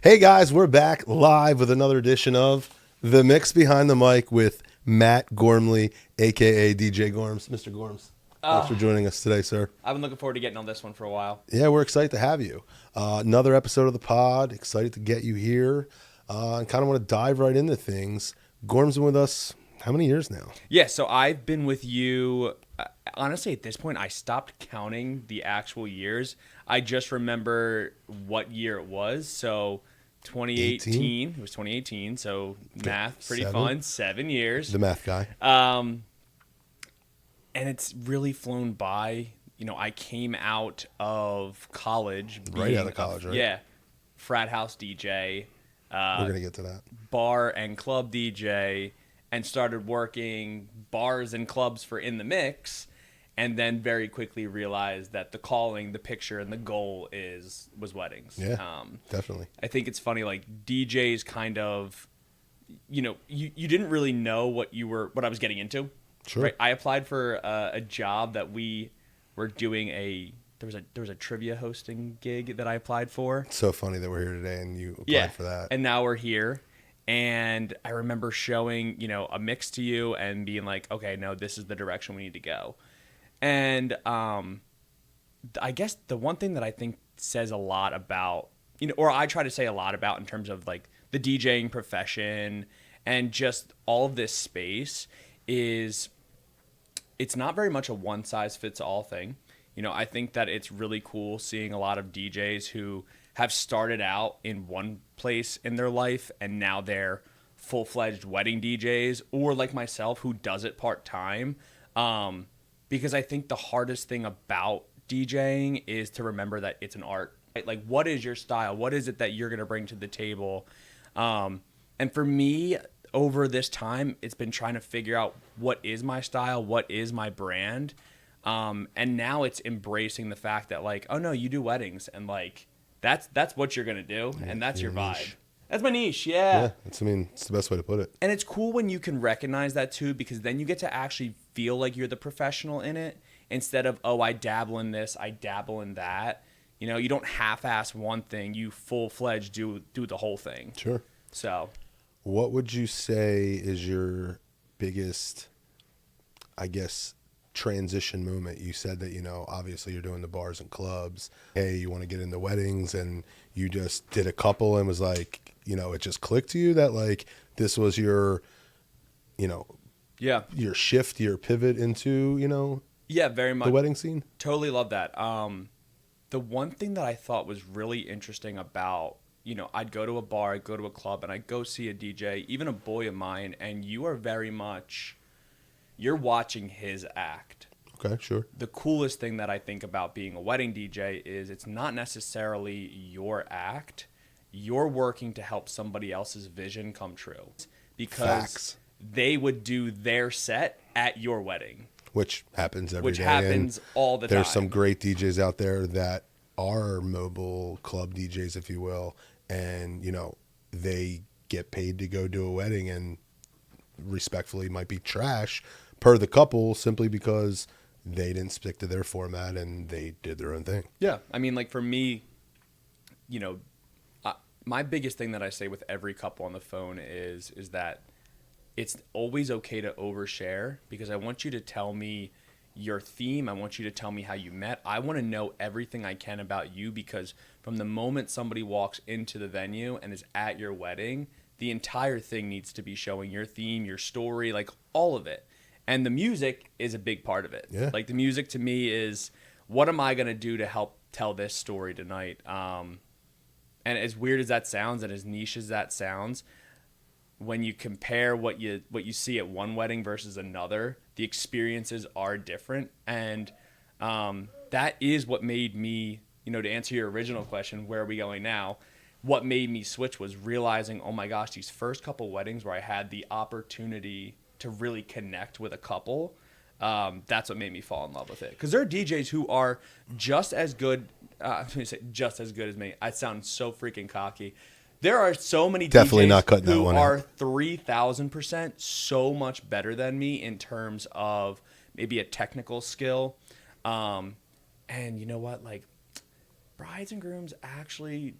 Hey guys, we're back live with another edition of The Mix Behind the Mic with Matt Gormley, aka DJ Gorms. Mr. Gorms, thanks for joining us today, sir. I've been looking forward to getting on this one for a while. Yeah, we're excited to have you. Another episode of the pod. Excited to get you here. And kind of want to dive right into things. Gorms been with us how many years now? Yeah, so I've been with you. Honestly, at this point, I stopped counting the actual years. I just remember what year it was. So 2018. 18? It was 2018. So math, pretty 7? fun. 7 years. The math guy. And it's really flown by. You know, I came out of college. Right out of college, right? Yeah. Frat house DJ. We're going to get to that. Bar and club DJ, and started working bars and clubs for In the Mix, and then very quickly realized that the calling, the picture, and the goal was weddings. Yeah, definitely. I think it's funny, like DJs kind of, you know, you didn't really know what I was getting into. Sure. Right? I applied for a job that we were doing there was a trivia hosting gig that I applied for. It's so funny that we're here today and you applied for that. And now we're here. And I remember showing, a mix to you and being like, okay, no, this is the direction we need to go. And I guess the one thing that I think says a lot about, or I try to say a lot about in terms of like the DJing profession and just all of this space is it's not very much a one size fits all thing. I think that it's really cool seeing a lot of DJs who have started out in one place in their life and now they're full-fledged wedding DJs, or like myself who does it part-time. Because I think the hardest thing about DJing is to remember that it's an art. Right? Like, what is your style? What is it that you're going to bring to the table? And for me, over this time, it's been trying to figure out what is my style, what is my brand. And now it's embracing the fact that like, oh no, you do weddings, and like that's what you're gonna do, and that's your vibe. Niche. That's my niche, yeah. It's the best way to put it. And it's cool when you can recognize that too, because then you get to actually feel like you're the professional in it instead of, oh, I dabble in this, I dabble in that. You don't half-ass one thing, you full-fledged do the whole thing. Sure. So, what would you say is your biggest, I guess, transition moment? You said that, obviously you're doing the bars and clubs. Hey, you want to get into weddings, and you just did a couple and was like, it just clicked to you that like this was your, your shift, your pivot into, yeah, very much the wedding scene. Totally love that. The one thing that I thought was really interesting about, I'd go to a bar, I'd go to a club, and I'd go see a DJ, even a boy of mine, and you are very much, you're watching his act. Okay, sure. The coolest thing that I think about being a wedding DJ is it's not necessarily your act. You're working to help somebody else's vision come true. Because Facts. They would do their set at your wedding. Which happens every day. Which happens all the time. There's some great DJs out there that are mobile club DJs, if you will, and, they get paid to go do a wedding and respectfully might be trash per the couple simply because they didn't stick to their format and they did their own thing. Yeah. I mean, like for me, my biggest thing that I say with every couple on the phone is that it's always okay to overshare, because I want you to tell me your theme. I want you to tell me how you met. I want to know everything I can about you, because from the moment somebody walks into the venue and is at your wedding, the entire thing needs to be showing your theme, your story, like all of it. And the music is a big part of it. Yeah. Like the music to me is, what am I going to do to help tell this story tonight? And as weird as that sounds and as niche as that sounds, when you compare what you see at one wedding versus another, the experiences are different. And that is what made me, to answer your original question, where are we going now? What made me switch was realizing, oh my gosh, these first couple weddings where I had the opportunity to really connect with a couple, that's what made me fall in love with it. Because there are DJs who are just as good, I'm going to say just as good as me. I sound so freaking cocky. There are so many Definitely DJs not cutting that who one are out. 3,000% so much better than me in terms of maybe a technical skill. And you know what? Like, brides and grooms actually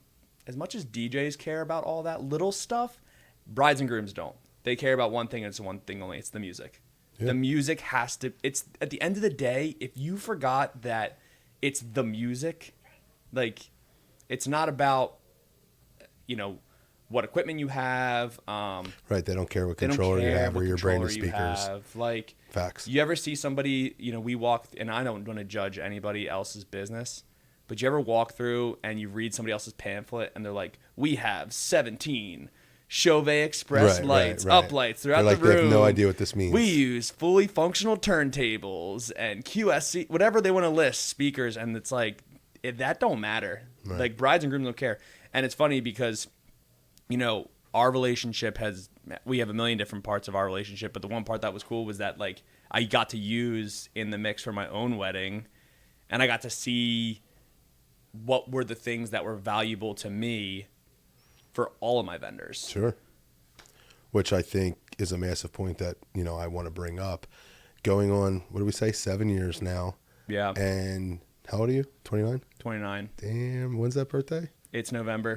as much as DJs care about all that little stuff, brides and grooms don't. They care about one thing, and it's one thing only. It's the music. Yeah. The music has to, it's at the end of the day, if you forgot that it's the music, like, it's not about, you know, what equipment you have. Right. They don't care what controller you have or your brand of speakers. Like, facts. You ever see somebody, you know, we walk, and I don't want to judge anybody else's business, but you ever walk through and you read somebody else's pamphlet and they're like, we have 17 Chauvet Express lights, up lights throughout the room. They have no idea what this means. We use fully functional turntables and QSC, whatever they want to list, speakers, and it's like, that don't matter. Right. Like, brides and grooms don't care. And it's funny because, you know, our relationship we have a million different parts of our relationship, but the one part that was cool was that, like, I got to use in the mix for my own wedding, and I got to see what were the things that were valuable to me for all of my vendors. Sure. Which I think is a massive point that, you know, I want to bring up. Going on, what do we say, 7 years now? Yeah. And how old are you? 29? 29. Damn. When's that birthday? It's November.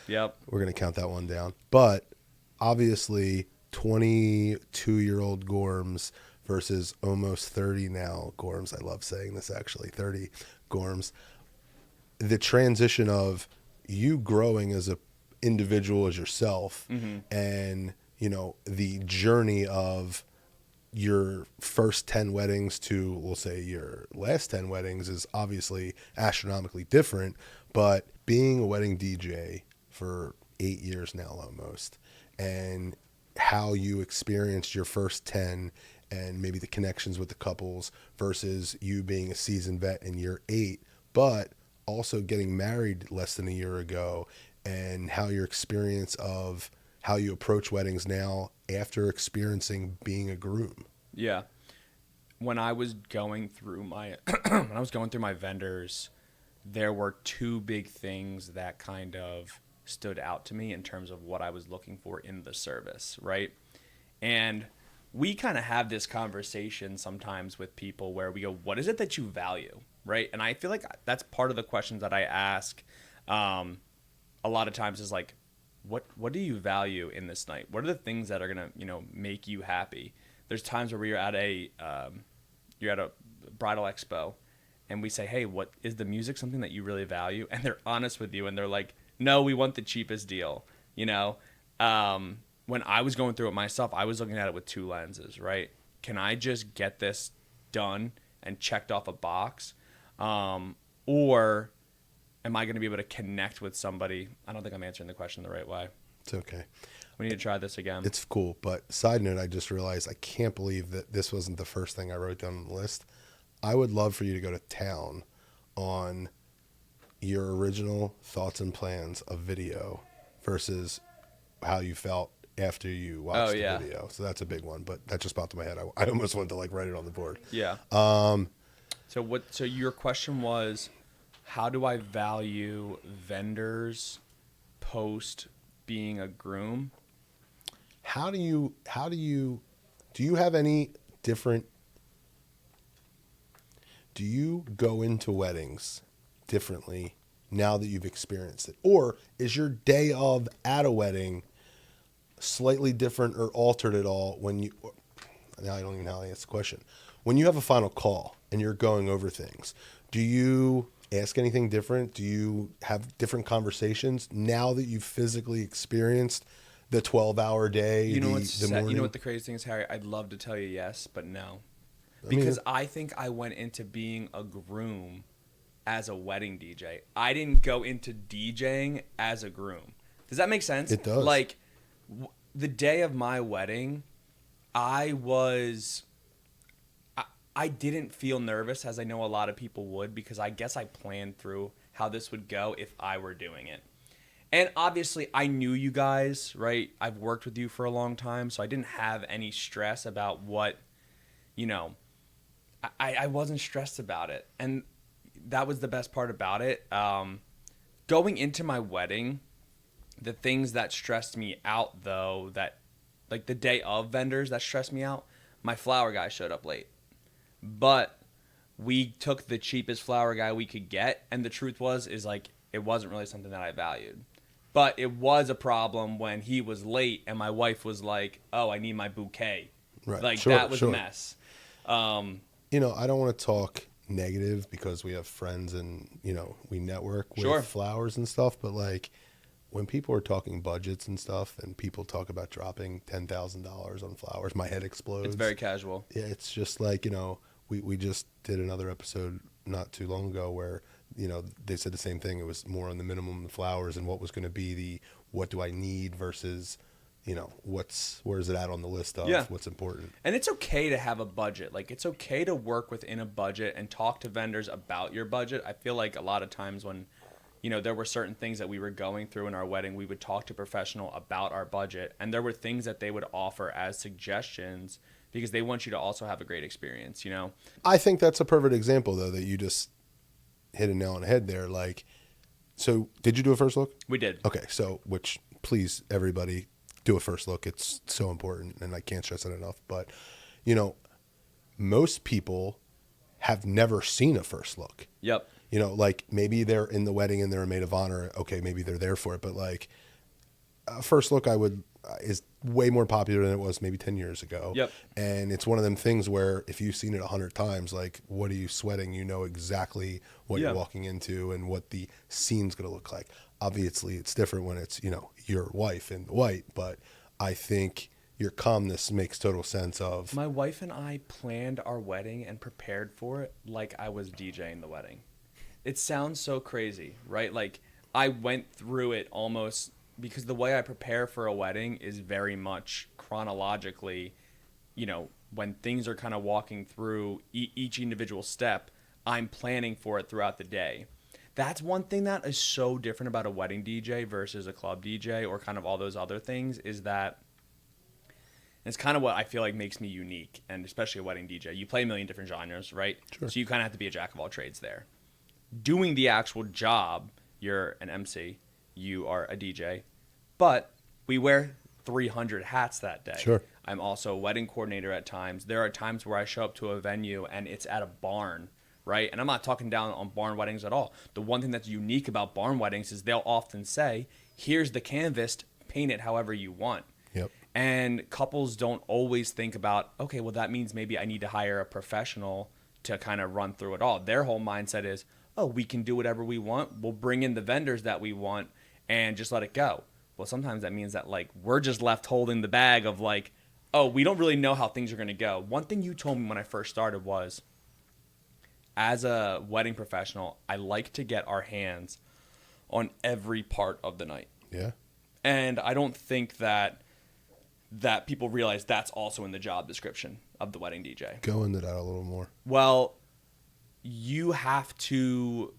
Yep. We're going to count that one down. But obviously, 22-year-old Gorms versus almost 30 now Gorms. I love saying this, actually. 30 Gorms. The transition of you growing as a individual as yourself, and, you know, the journey of your first 10 weddings to, we'll say, your last 10 weddings is obviously astronomically different, but being a wedding DJ for 8 years now almost, and how you experienced your first 10 and maybe the connections with the couples versus you being a seasoned vet in year 8, but also getting married less than a year ago, and how your experience of how you approach weddings now after experiencing being a groom. Yeah. When I was going through my vendors, there were two big things that kind of stood out to me in terms of what I was looking for in the service, right? And we kind of have this conversation sometimes with people where we go, what is it that you value, right? And I feel like that's part of the questions that I ask a lot of times is like, what do you value in this night? What are the things that are going to, you know, make you happy? There's times where you're at a bridal expo and we say, hey, what is the music something that you really value? And they're honest with you and they're like, no, we want the cheapest deal. You know, when I was going through it myself, I was looking at it with two lenses, right? Can I just get this done and checked off a box? Or am I going to be able to connect with somebody? I don't think I'm answering the question the right way. It's okay. We need to try this again. It's cool. But side note, I just realized I can't believe that this wasn't the first thing I wrote down on the list. I would love for you to go to town on your original thoughts and plans of video versus how you felt after you watched the video. So that's a big one, but that just popped in my head. I almost wanted to like write it on the board. Yeah. So your question was, how do I value vendors post being a groom? Do you have any different, do you go into weddings differently now that you've experienced it? Or is your day of at a wedding slightly different or altered at all when you, now I don't even know how to answer the question. When you have a final call and you're going over things, do you ask anything different? Do you have different conversations now that you've physically experienced the 12-hour day, the morning? You know what the crazy thing is, Harry? I'd love to tell you yes, but no. Because I think I went into being a groom as a wedding DJ. I didn't go into DJing as a groom. Does that make sense? It does. Like, the day of my wedding, I didn't feel nervous, as I know a lot of people would, because I guess I planned through how this would go if I were doing it. And obviously, I knew you guys, right? I've worked with you for a long time, so I didn't have any stress about what, you know, I wasn't stressed about it. And that was the best part about it. Going into my wedding, the things that stressed me out, though, that, like the day of vendors that stressed me out, my flower guy showed up late. But we took the cheapest flower guy we could get, and the truth is like, it wasn't really something that I valued. But it was a problem when he was late and my wife was like, "Oh, I need my bouquet." Right. Like Sure, that was a sure. mess. You know, I don't want to talk negative because we have friends and, you know, we network with Sure. flowers and stuff, but like when people are talking budgets and stuff and people talk about dropping $10,000 on flowers, my head explodes. It's very casual. Yeah, it's just like, you know, we just did another episode not too long ago where, you know, they said the same thing. It was more on the minimum of flowers and what was going to be the what do I need versus, you know, where is it at on the list of what's important. And it's okay to have a budget. Like, it's okay to work within a budget and talk to vendors about your budget. I feel like a lot of times when, you know, there were certain things that we were going through in our wedding, we would talk to a professional about our budget. And there were things that they would offer as suggestions because they want you to also have a great experience, you know? I think that's a perfect example, though, that you just hit a nail on the head there. Like, so did you do a first look? We did. Okay, so which please everybody do a first look. It's so important, and I can't stress it enough. But you know, most people have never seen a first look. Yep. You know, like maybe they're in the wedding and they're a maid of honor. Okay, maybe they're there for it, but like a first look, is way more popular than it was maybe 10 years ago. Yep. And it's one of them things where if you've seen it 100 times, like, what are you sweating? You know exactly what you're walking into and what the scene's going to look like. Obviously, it's different when it's, you know, your wife in white, but I think your calmness makes total sense of. My wife and I planned our wedding and prepared for it like I was DJing the wedding. It sounds so crazy, right? Like, I went through it almost because the way I prepare for a wedding is very much chronologically, you know, when things are kind of walking through each individual step, I'm planning for it throughout the day. That's one thing that is so different about a wedding DJ versus a club DJ or kind of all those other things is that it's kind of what I feel like makes me unique, and especially a wedding DJ. You play a million different genres, right? Sure. So you kind of have to be a jack of all trades there. Doing the actual job, you're an MC, you are a DJ, but we wear 300 hats that day. Sure. I'm also a wedding coordinator at times. There are times where I show up to a venue and it's at a barn, right? And I'm not talking down on barn weddings at all. The one thing that's unique about barn weddings is they'll often say, here's the canvas, paint it however you want. Yep. And couples don't always think about, okay, well, that means maybe I need to hire a professional to kind of run through it all. Their whole mindset is, oh, we can do whatever we want. We'll bring in the vendors that we want and just let it go. Well, sometimes that means that, like, we're just left holding the bag of, like, oh, we don't really know how things are going to go. One thing you told me when I first started was, as a wedding professional, I like to get our hands on every part of the night. Yeah. And I don't think that people realize that's also in the job description of the wedding DJ. Go into that a little more. Well, you have to,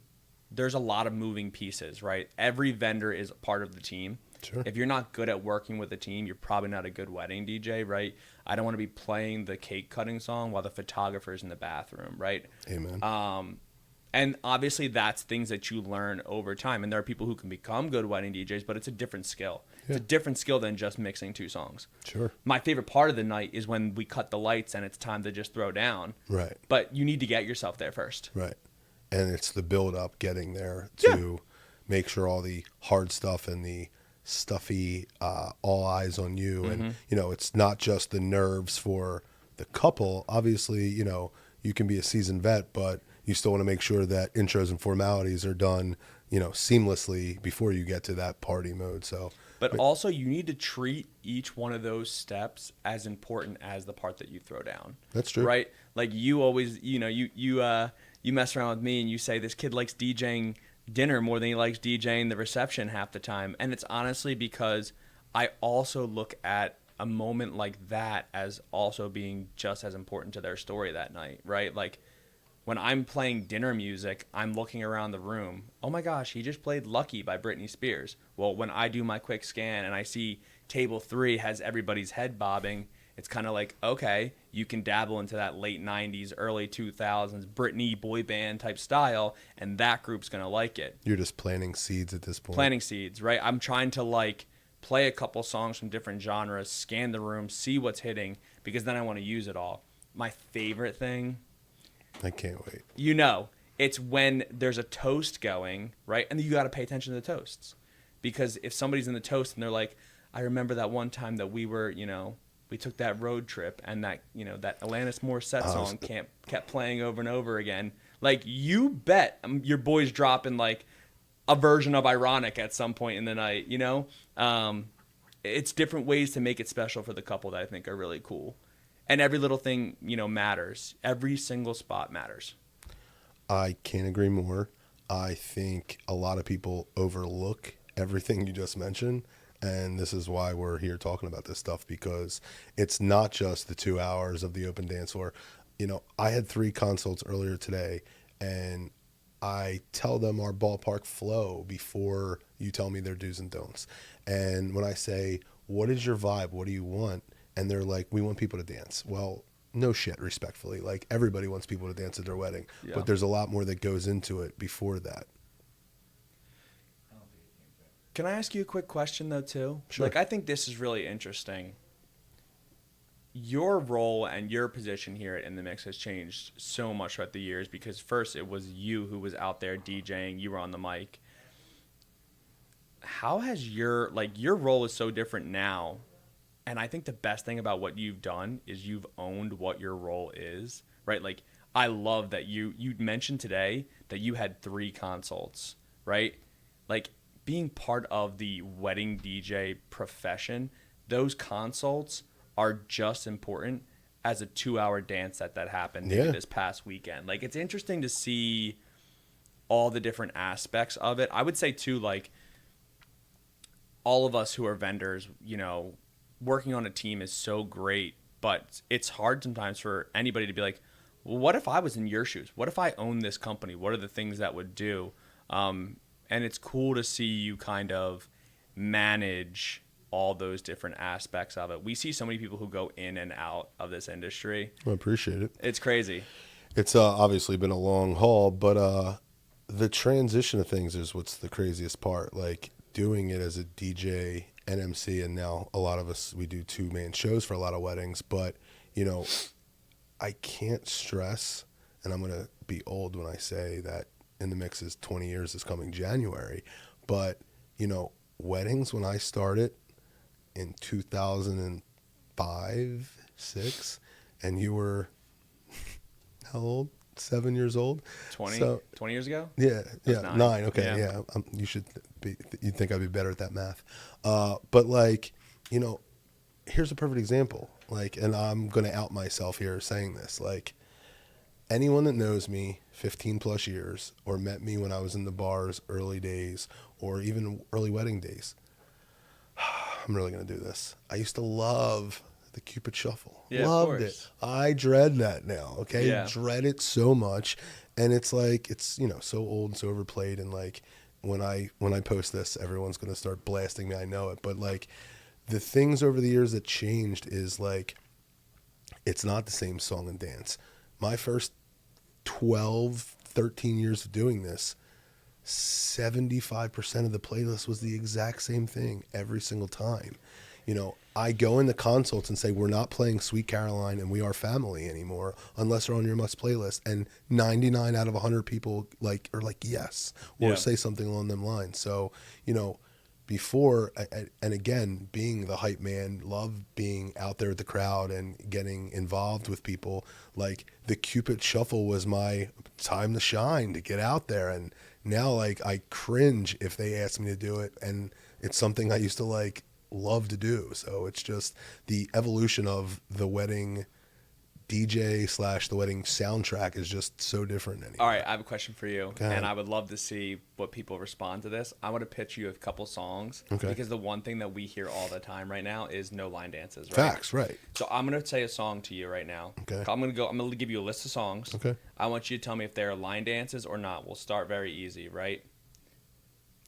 there's a lot of moving pieces, right? Every vendor is part of the team. Sure. If you're not good at working with a team, you're probably not a good wedding DJ, right? I don't want to be playing the cake cutting song while the photographer's in the bathroom, right? Amen. And obviously that's things that you learn over time. And there are people who can become good wedding DJs, but it's a different skill. Yeah. It's a different skill than just mixing two songs. Sure. My favorite part of the night is when we cut the lights and it's time to just throw down. Right. But you need to get yourself there first. Right. And it's the build up getting there to make sure all the hard stuff and the stuffy, all eyes on you. Mm-hmm. And, you know, it's not just the nerves for the couple. Obviously, you know, you can be a seasoned vet, but you still want to make sure that intros and formalities are done, you know, seamlessly before you get to that party mode. So, but also you need to treat each one of those steps as important as the part that you throw down. That's true. Right? Like you always, you know, you mess around with me and you say this kid likes DJing dinner more than he likes DJing the reception half the time. And it's honestly because I also look at a moment like that as also being just as important to their story that night, right? Like when I'm playing dinner music, I'm looking around the room. Oh my gosh, he just played Lucky by Britney Spears. Well, when I do my quick scan and I see table 3 has everybody's head bobbing, it's kind of like, okay, you can dabble into that late 90s, early 2000s Britney boy band type style, and that group's going to like it. You're just planting seeds at this point. Planting seeds, right? I'm trying to like play a couple songs from different genres, scan the room, see what's hitting, because then I want to use it all. My favorite thing, I can't wait. you know, It's when there's a toast going, right? And you got to pay attention to the toasts. Because if somebody's in the toast and they're like, I remember that one time that we were, we took that road trip and that, that Alanis Morissette song kept playing over and over again. Like, you bet your boy's dropping, like, a version of Ironic at some point in the night, It's different ways to make it special for the couple that I think are really cool. And every little thing, matters. Every single spot matters. I can't agree more. I think a lot of people overlook everything you just mentioned. And this is why we're here talking about this stuff, because it's not just the 2 hours of the open dance floor. I had 3 consults earlier today, and I tell them our ballpark flow before you tell me their do's and don'ts. And when I say, what is your vibe? What do you want? And they're like, we want people to dance. Well, no shit, respectfully. Like, everybody wants people to dance at their wedding. Yeah. But there's a lot more that goes into it before that. Can I ask you a quick question, though, too? Sure. Like, I think this is really interesting. Your role and your position here at In The Mix has changed so much throughout the years, because first it was you who was out there DJing, you were on the mic. How has your role is so different now? And I think the best thing about what you've done is you've owned what your role is, right? Like, I love that you mentioned today that you had 3 consults, right? Like, being part of the wedding DJ profession, those consults are just important as a 2-hour dance that happened this past weekend. Like, it's interesting to see all the different aspects of it. I would say too, like, all of us who are vendors, working on a team is so great, but it's hard sometimes for anybody to be like, well, what if I was in your shoes? What if I owned this company? What are the things that would do? And it's cool to see you kind of manage all those different aspects of it. We see so many people who go in and out of this industry. I appreciate it. It's crazy. It's obviously been a long haul, but the transition of things is what's the craziest part. Like, doing it as a DJ and MC, and now a lot of us, we do 2-man shows for a lot of weddings, but, I can't stress, and I'm going to be old when I say that In The Mix is 20 years this coming January, but, weddings, when I started in 2005, 6, and you were how old? 7 years old? 20 years ago? Yeah, 9. Okay, yeah. You'd think I'd be better at that math. But like, here's a perfect example. Like, and I'm going to out myself here saying this. Like, anyone that knows me 15 plus years, or met me when I was in the bars early days, or even early wedding days, I'm really going to do this. I used to love the Cupid Shuffle. Yeah, loved it. I dread that now. Okay. Yeah. Dread it so much. And it's like, it's, so old and so overplayed. And like, when I post this, everyone's going to start blasting me. I know it. But like, the things over the years that changed is like, it's not the same song and dance. My first 12, 13 years of doing this, 75% of the playlist was the exact same thing every single time. I go into consults and say, we're not playing Sweet Caroline and We Are Family anymore unless they're on your must playlist. And 99 out of 100 people are like, yes, or say something along them lines. So, before, and again, being the hype man, love being out there with the crowd and getting involved with people. Like, the Cupid Shuffle was my time to shine, to get out there. And now, like, I cringe if they ask me to do it. And it's something I used to love to do. So it's just the evolution of the wedding DJ / the wedding soundtrack is just so different anymore. All right, I have a question for you, and I would love to see what people respond to this. I want to pitch you a couple songs, because the one thing that we hear all the time right now is no line dances. Right? Facts, right? So I'm gonna say a song to you right now. Okay. I'm gonna give you a list of songs. Okay. I want you to tell me if they're line dances or not. We'll start very easy, right?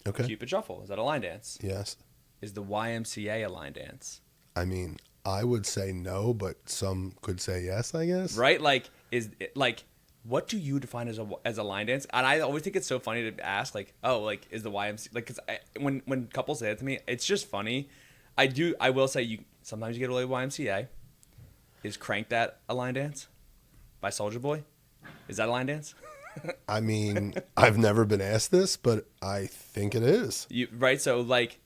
Okay. Cupid Shuffle, is that a line dance? Yes. Is the YMCA a line dance? I mean, I would say no, but some could say yes, I guess. Right? Like, what do you define as a line dance? And I always think it's so funny to ask, like, oh, like, is the YMCA, like, because when couples say it to me, it's just funny. I will say sometimes you get away with YMCA. Is Crank That a line dance by Soulja Boy? Is that a line dance? I mean, I've never been asked this, but I think it is. Right? So like,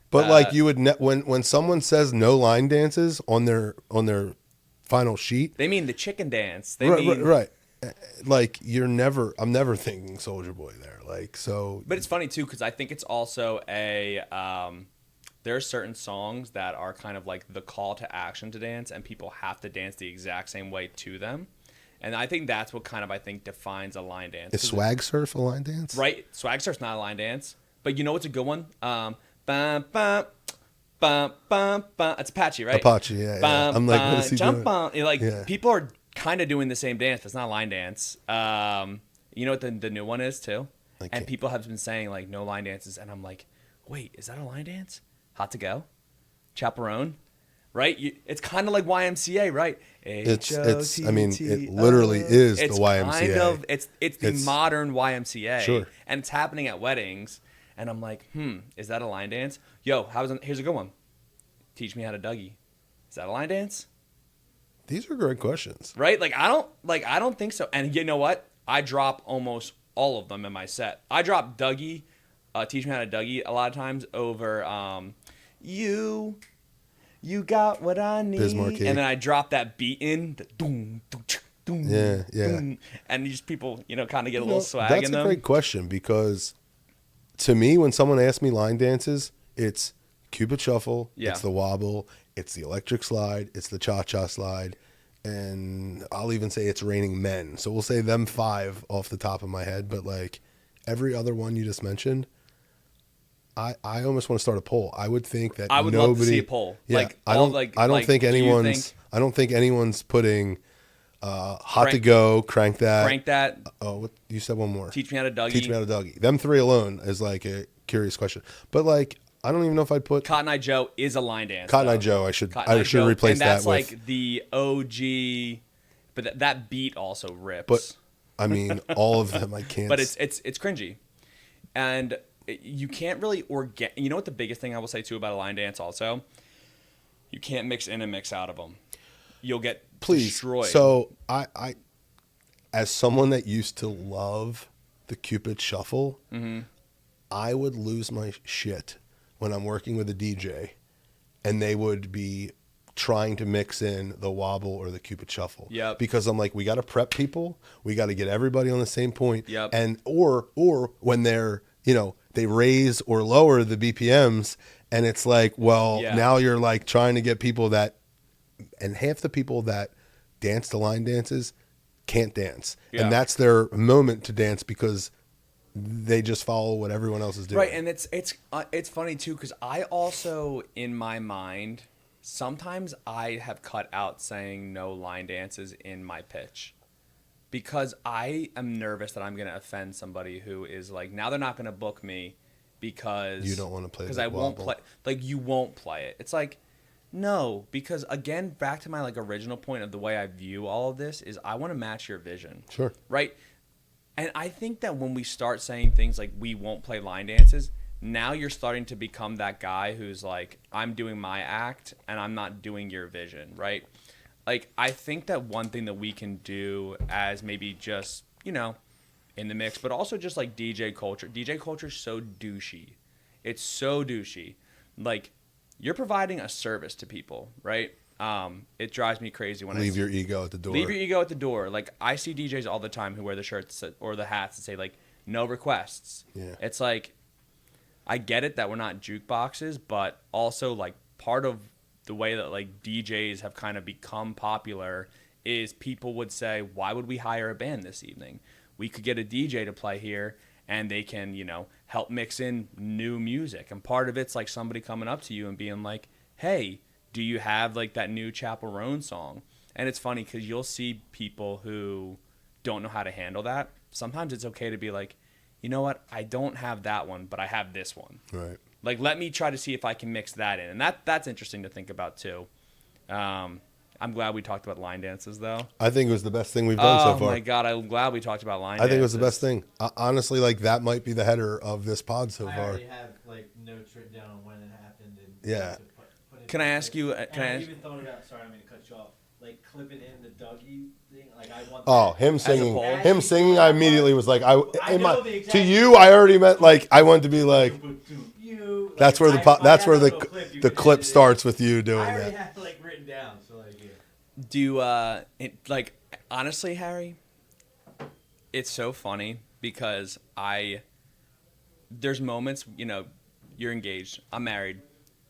But like you would when someone says no line dances on their final sheet, they mean the chicken dance. right. Like I'm never thinking Soldier Boy there. Like so. But it's funny too because I think it's also a there are certain songs that are kind of like the call to action to dance, and people have to dance the exact same way to them. And I think that's what kind of I think defines a line dance. Is swag surf a line dance? Right, swag surf's not a line dance, but you know what's a good one? Bum, bum, bum, bum, bum. It's Apache, right? Apache, yeah. Bum, I'm like, bum, what is he jump doing? on. Like Yeah. people are kind of doing the same dance. It's not a line dance. You know what the new one is too? Okay. And people have been saying like no line dances, and I'm like, wait, is that a line dance? Hot to go, chaperone, right? It's kind of like YMCA, right? It's I mean, it literally is the YMCA. Kind of, it's the modern YMCA. Sure. And it's happening at weddings. And I'm like, is that a line dance? Yo, here's a good one. Teach me how to Dougie. Is that a line dance? These are great questions. Right? I don't think so. And you know what? I drop almost all of them in my set. I drop Dougie, teach me how to Dougie a lot of times over you got what I need. Bismarck. And then I drop that beat in, the doom, doom, doom, Yeah. doom, and just people, kind of get a little swag in them. That's a great question because to me, when someone asks me line dances, it's Cupid Shuffle, it's the wobble, it's the electric slide, it's the cha-cha slide, and I'll even say it's Raining Men. So we'll say them 5 off the top of my head, but like every other one you just mentioned, I almost want to start a poll. I would think that I would love to see a poll. Yeah, I don't think anyone's putting Hot to Go, Crank That. Oh, what, you said one more. Teach me how to Dougie. Teach me how to Dougie. Them 3 alone is like a curious question. But like, I don't even know if I'd put Cotton Eye Joe is a line dance. Cotton Eye Joe. I should replace that with. And that's like the OG, but that beat also rips. But I mean, all of them I can't. But it's cringy, and you can't really You know what the biggest thing I will say too about a line dance also? You can't mix in and mix out of them. You'll get destroyed. So I, as someone that used to love the Cupid Shuffle, I would lose my shit when I'm working with a DJ, and they would be trying to mix in the wobble or the Cupid Shuffle. Yep. Because I'm like, we got to prep people. We got to get everybody on the same point. Yep. And or when they're they raise or lower the BPMs, and it's like, well, now you're like trying to get people that, and half the people that dance to line dances can't dance. Yeah. And that's their moment to dance because they just follow what everyone else is doing. Right, and it's funny too because I also, in my mind, sometimes I have cut out saying no line dances in my pitch. Because I am nervous that I'm going to offend somebody who is like, now they're not going to book me because you don't want to play because I won't play. Like, you won't play it. It's like, no, because again, back to my like original point of the way I view all of this is I want to match your vision. Sure. Right. And I think that when we start saying things like we won't play line dances, now you're starting to become that guy who's like, I'm doing my act and I'm not doing your vision. Right. Like, I think that one thing that we can do as maybe just, in the mix, but also just like DJ culture. DJ culture is so douchey. It's so douchey. Like, you're providing a service to people, right? It drives me crazy when leave your ego at the door. Leave your ego at the door. Like, I see DJs all the time who wear the shirts or the hats that say like no requests. Yeah. It's like, I get it that we're not jukeboxes, but also like part of the way that like DJs have kind of become popular is people would say, why would we hire a band this evening? We could get a DJ to play here and they can, help mix in new music. And part of it's like somebody coming up to you and being like, hey, do you have like that new Chaperone song? And it's funny because you'll see people who don't know how to handle that. Sometimes it's okay to be like, you know what? I don't have that one, but I have this one. Right. Like, let me try to see if I can mix that in. And that's interesting to think about, too. I'm glad we talked about line dances, though. I think it was the best thing we've done so far. Oh, my God. I'm glad we talked about line dances. I think it was the best thing. Honestly, like, that might be the header of this pod so far. I already have, like, notes written down on when it happened. And yeah. Can I ask you... I even thought about... Sorry, I didn't mean to cut you off. like clipping in the Dougie thing. Like I want. Oh, that. him singing. I immediately was like, know the exact to you, I already meant like I wanted to be like. You, like, That's where the clip starts with you doing I already that. had it, like written down, so like yeah. Like honestly, Harry, it's so funny because there's moments, you're engaged, I'm married.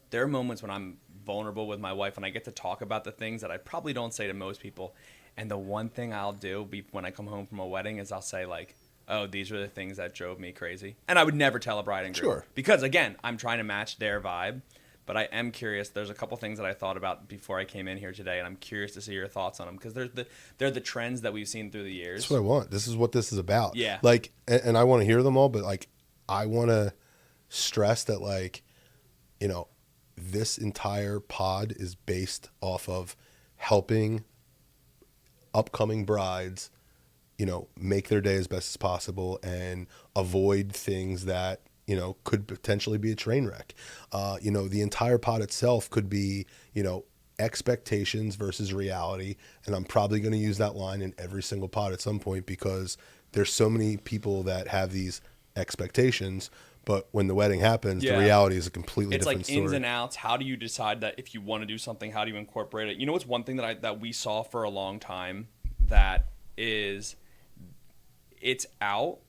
There are moments when I'm vulnerable with my wife and I get to talk about the things that I probably don't say to most people. And the one thing I'll do when I come home from a wedding is I'll say like, oh, these are the things that drove me crazy. And I would never tell a bride and groom. Sure. Because again, I'm trying to match their vibe. But I am curious. There's a couple things that I thought about before I came in here today, and I'm curious to see your thoughts on them because they're the trends that we've seen through the years. That's what I want. This is what this is about. Yeah. Like, and I want to hear them all, but like, I want to stress that like, this entire pod is based off of helping upcoming brides, make their day as best as possible and avoid things that could potentially be a train wreck. The entire pod itself could be, expectations versus reality. And I'm probably going to use that line in every single pod at some point because there's so many people that have these expectations, but when the wedding happens, the reality is a completely different story. It's like ins and outs. How do you decide that if you want to do something, how do you incorporate it? It's one thing that we saw for a long time that is it's out.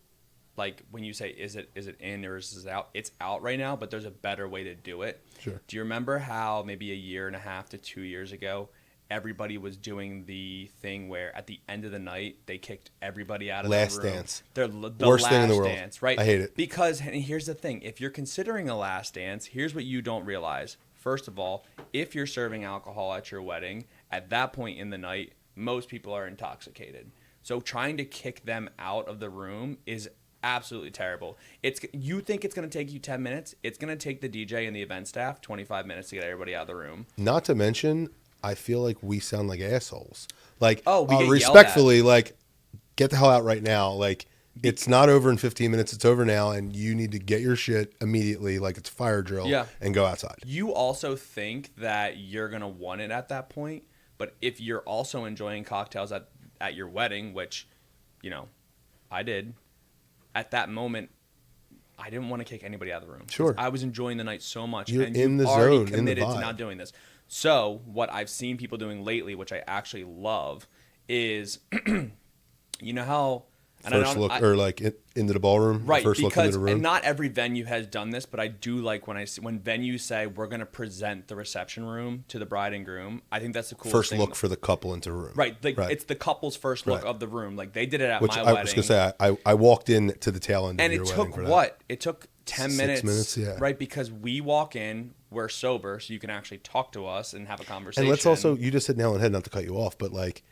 Like when you say, is it in or is it out? It's out right now, but there's a better way to do it. Sure. Do you remember how maybe a year and a half to 2 years ago, everybody was doing the thing where at the end of the night, they kicked everybody out of the room? Last dance. The Worst last thing in the world. dance, right? I hate it. Because, and here's the thing, if you're considering a last dance, here's what you don't realize. First of all, if you're serving alcohol at your wedding, at that point in the night, most people are intoxicated. So trying to kick them out of the room is absolutely terrible. You think it's going to take you 10 minutes? It's going to take the DJ and the event staff 25 minutes to get everybody out of the room. Not to mention, I feel like we sound like assholes. Like, we get respectfully, like, get the hell out right now. Like, it's not over in 15 minutes. It's over now, and you need to get your shit immediately, like it's a fire drill, and go outside. You also think that you're going to want it at that point, but if you're also enjoying cocktails at your wedding, which, I did, at that moment, I didn't want to kick anybody out of the room. Sure. I was enjoying the night so much. You're and in the already zone, committed in the vibe. to not doing this. So what I've seen people doing lately, which I actually love, is how... First look, or like into the ballroom, right? First look into the room. And not every venue has done this, but I do like when venues say we're going to present the reception room to the bride and groom. I think that's the coolest first thing. look for the couple into the room, right? It's the couple's first look of the room. Like they did it at my I wedding. was going to say, I walked in to the tail end, and of your it wedding took for that. what? It took 10 minutes. 6 minutes, yeah. Right, because we walk in, we're sober, so you can actually talk to us and have a conversation. And let's also, you just hit nail on the head, not to cut you off, but like,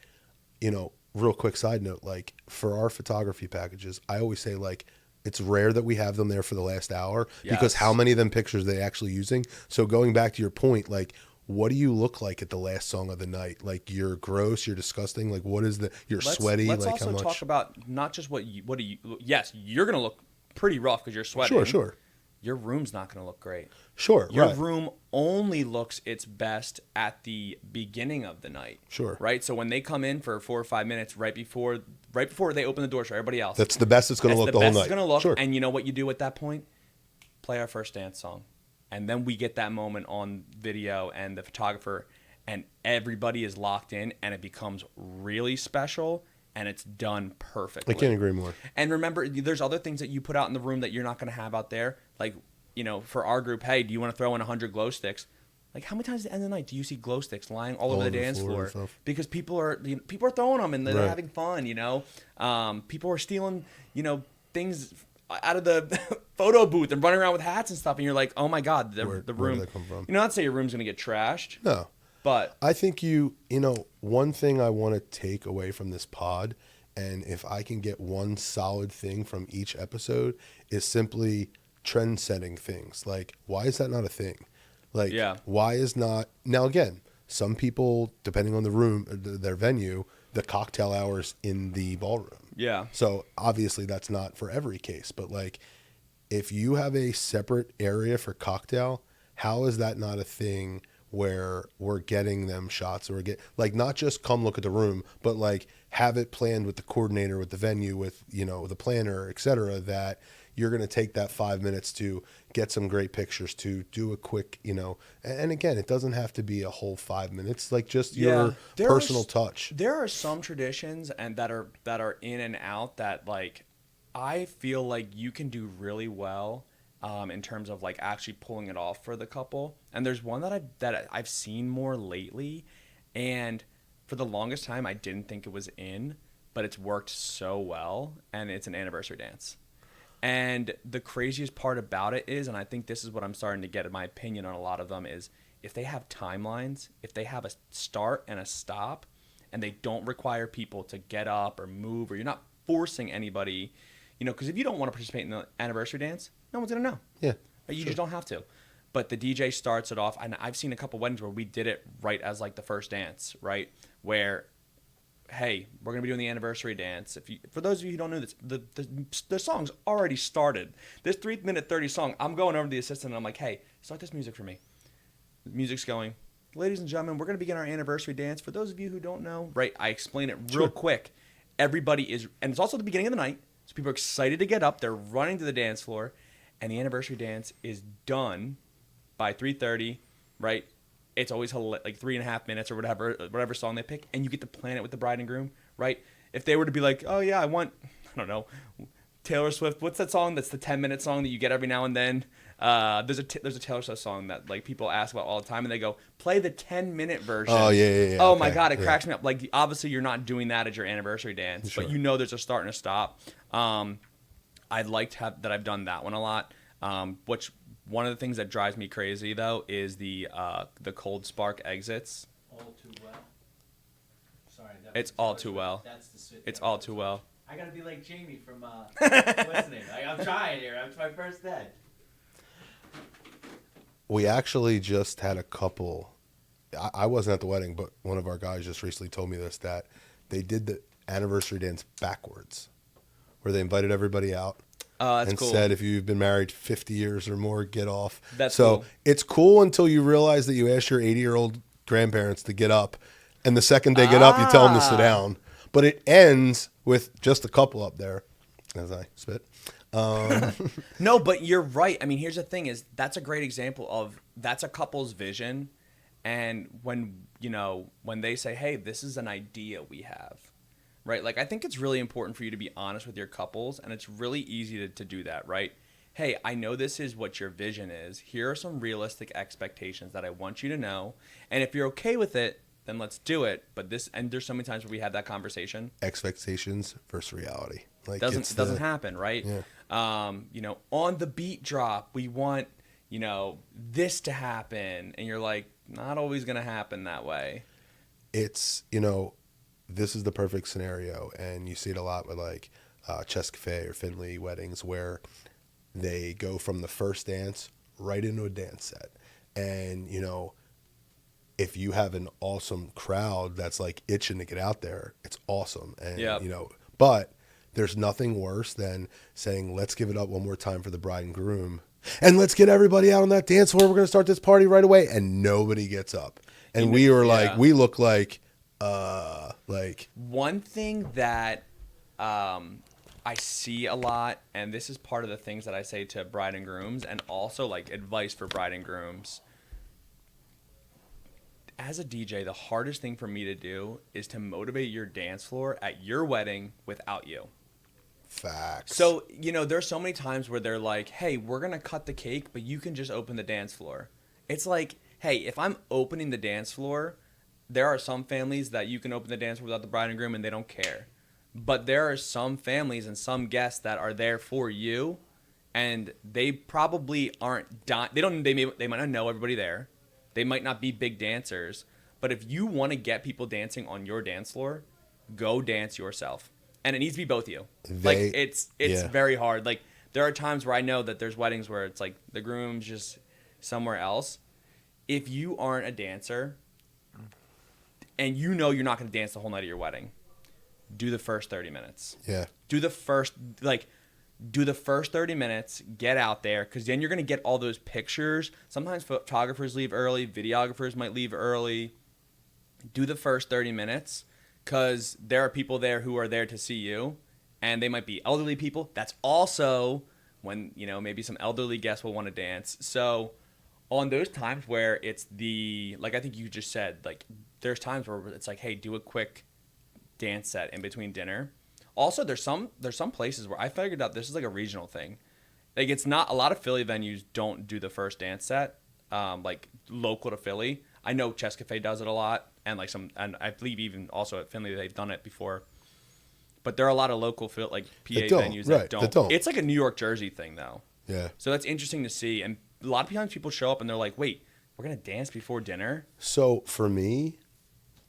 real quick side note, like for our photography packages, I always say like it's rare that we have them there for the last hour because how many of them pictures are they actually using? So going back to your point, like what do you look like at the last song of the night? Like you're gross, you're disgusting. Like what is you're sweaty. Let's like also how much? talk about not just yes, you're going to look pretty rough because you're sweating. Sure. Your room's not going to look great. Sure. Your room only looks its best at the beginning of the night. Sure. Right? So when they come in for 4 or 5 minutes right before they open the doors for everybody else. That's the best it's going to look the whole night. It's going to look. Sure. And you know what you do at that point? Play our first dance song. And then we get that moment on video and the photographer and everybody is locked in and it becomes really special and it's done perfectly. I can't agree more. And remember, there's other things that you put out in the room that you're not going to have out there. Like, for our group, hey, do you want to throw in 100 glow sticks? Like, how many times at the end of the night do you see glow sticks lying all over the dance floor? Because people are throwing them and they're having fun. People are stealing things out of the photo booth and running around with hats and stuff. And you're like, oh my god, the room. Where did that come from? Not say your room's gonna get trashed. No, but I think one thing I want to take away from this pod, and if I can get one solid thing from each episode, is simply trend-setting things. Like, why is that not a thing? Like, why is not... Now, again, some people, depending on the room, their venue, the cocktail hours in the ballroom. Yeah. So, obviously, that's not for every case. But, like, if you have a separate area for cocktail, how is that not a thing where we're getting them shots, or like not just come look at the room, but like have it planned with the coordinator, with the venue, with, you know, the planner, etc., that you're going to take that 5 minutes to get some great pictures, to do a quick, you know, and again, it doesn't have to be a whole 5 minutes, like just your personal touch. There are some traditions and that are in and out that, like, I feel like you can do really well in terms of like actually pulling it off for the couple. And there's one that I've seen more lately, and for the longest time I didn't think it was in, but it's worked so well, and it's an anniversary dance. And the craziest part about it is, and I think this is what I'm starting to get in my opinion on a lot of them, is if they have timelines, if they have a start and a stop, and they don't require people to get up or move, or you're not forcing anybody, you know, because if you don't want to participate in the anniversary dance, no one's going to know. Yeah. You just don't have to. But the DJ starts it off, and I've seen a couple weddings where we did it right as like the first dance, right? Where, hey, we're going to be doing the anniversary dance. For those of you who don't know this, the song's already started. This 3-minute 30 song, I'm going over to the assistant, and I'm like, hey, start this music for me. The music's going. Ladies and gentlemen, we're going to begin our anniversary dance. For those of you who don't know, right, I explain it real quick. Everybody is, and it's also the beginning of the night, so people are excited to get up. They're running to the dance floor, and the anniversary dance is done by 3:30, right? It's always like 3.5 minutes or whatever song they pick, and you get to plan it with the bride and groom, right? If they were to be like, oh yeah, I don't know, Taylor Swift. What's that song? That's the 10-minute song that you get every now and then. There's a Taylor Swift song that like people ask about all the time, and they go, play the 10-minute version. Oh yeah. Oh my God, it cracks me up. Like obviously you're not doing that at your anniversary dance, Sure. but you know there's a start and a stop. I'd like to have that. I've done that one a lot. Which one of the things that drives me crazy though is the cold spark exits. All too well. Sorry. It's all too well. That's the sit. It's all too well. I gotta be like Jamie from what's the name? I'm trying here. It's my first day. We actually just had a couple. I wasn't at the wedding, but one of our guys just recently told me this, that they did the anniversary dance backwards, where they invited everybody out. That's and cool. said, if you've been married 50 years or more, get off. That's so cool. It's cool until you realize that you asked your 80-year-old grandparents to get up, and the second they get up, you tell them to sit down. But it ends with just a couple up there, as I spit. No, but you're right. I mean, here's the thing: is that's a great example of that's a couple's vision, and when they say, "Hey, this is an idea we have." Right? Like, I think it's really important for you to be honest with your couples, and it's really easy to do that, right? Hey, I know this is what your vision is. Here are some realistic expectations that I want you to know. And if you're okay with it, then let's do it. But there's so many times where we had that conversation. Expectations versus reality. Like It doesn't happen, right? Yeah. On the beat drop, we want, this to happen. And you're like, not always going to happen that way. It's, this is the perfect scenario, and you see it a lot with like Chess Cafe or Finley weddings, where they go from the first dance right into a dance set. And if you have an awesome crowd that's like itching to get out there, it's awesome. And but there's nothing worse than saying, let's give it up one more time for the bride and groom, and let's get everybody out on that dance floor, we're going to start this party right away, and nobody gets up, and we look like one thing that I see a lot, and this is part of the things that I say to bride and grooms, and also like advice for bride and grooms. As a DJ, the hardest thing for me to do is to motivate your dance floor at your wedding without you. Facts. So, there's so many times where they're like, hey, we're going to cut the cake, but you can just open the dance floor. It's like, hey, if I'm opening the dance floor, there are some families that you can open the dance floor without the bride and groom and they don't care. But there are some families and some guests that are there for you, and they probably aren't they might not know everybody there. They might not be big dancers, but if you want to get people dancing on your dance floor, go dance yourself. And it needs to be both of you. It's very hard. Like, there are times where I know that there's weddings where it's like the groom's just somewhere else. If you aren't a dancer and you're not going to dance the whole night of your wedding, do the first 30 minutes. Yeah. Do the first, do the first 30 minutes, get out there, because then you're going to get all those pictures. Sometimes photographers leave early, videographers might leave early. Do the first 30 minutes, because there are people there who are there to see you, and they might be elderly people. That's also when, maybe some elderly guests will want to dance. So on those times where it's like I think you just said, like there's times where it's like, hey, do a quick dance set in between dinner. Also, there's some places where I figured out this is like a regional thing. Like it's not, a lot of Philly venues don't do the first dance set, like local to Philly. I know Chess Cafe does it a lot, and and I believe even also at Finley they've done it before. But there are a lot of local like PA venues that don't. It's like a New York, Jersey thing though. Yeah. So that's interesting to see, and a lot of times people show up and they're like, "Wait, we're gonna dance before dinner?" So for me,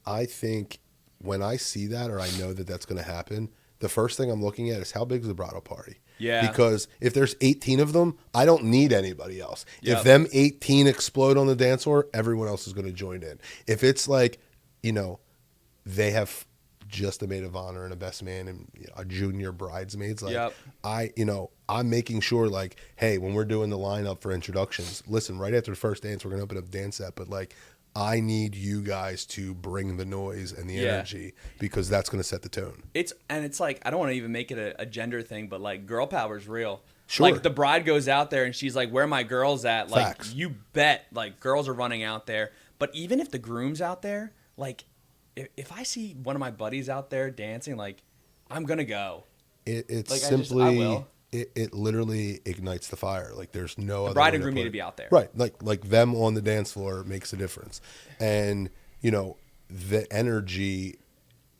I think when I see that or I know that that's going to happen, the first thing I'm looking at is how big is the bridal party. Yeah. Because if there's 18 of them, I don't need anybody else. Yep. If them 18 explode on the dance floor, everyone else is going to join in. If it's like, they have just a maid of honor and a best man and a junior bridesmaids, like yep. I'm making sure like, hey, when we're doing the lineup for introductions, listen, right after the first dance, we're going to open up dance set, but like, I need you guys to bring the noise and the energy because that's going to set the tone. It's like, I don't want to even make it a gender thing, but like girl power is real. Sure. Like the bride goes out there and she's like, where are my girls at? Like Facts. You bet like girls are running out there. But even if the groom's out there, like if I see one of my buddies out there dancing, like I'm going to go. It's like, simply, I will. It literally ignites the fire. Like there's no other bride way and groom put need to it. be out there. Right. Like them on the dance floor makes a difference. And, the energy,